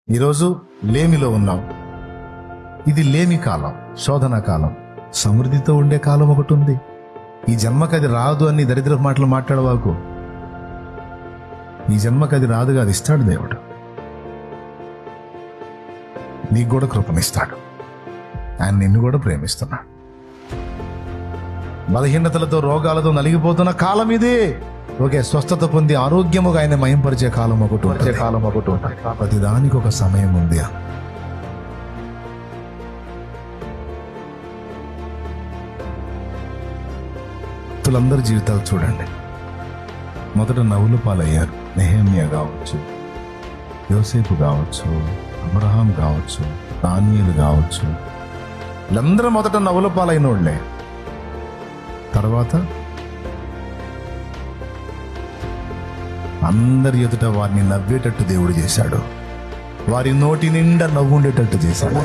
ఈరోజు లేమిలో ఉన్నాం. ఇది లేమి కాలం, శోధన కాలం. సమృద్ధితో ఉండే కాలం ఒకటి ఉంది. ఈ జన్మకి అది రాదు అని దరిద్ర మాటలు మాట్లాడవాకు. ఈ జన్మకి అది రాదుగా, అది ఇస్తాడు దేవుడు. నీకు కూడా కృపనిస్తాడు. ఆయన నిన్ను కూడా ప్రేమిస్తున్నాడు. బలహీనతలతో రోగాలతో నలిగిపోతున్న కాలం ఇది. ఓకే, స్వస్థత పొంది ఆరోగ్యముగా ఆయన మయంపరిచే కాలం ఒకటి ఉంటుంది. ప్రతిదానికి ఒక సమయం ఉంది. భక్తులందరి జీవితాలు చూడండి. మొదట నవ్వులు పాలయ్యారు. నెహెమ్యా కావచ్చు, యోసేపు కావచ్చు, అబ్రహాం కావచ్చు, దానియేలు కావచ్చు, వీళ్ళందరూ మొదట నవ్వుల పాలైన వాళ్ళే. తర్వాత అందరి ఎదుట వారిని నవ్వేటట్టు దేవుడు చేశాడు. వారి నోటి నిండా నవ్వు ఉండేటట్టు చేశాడు.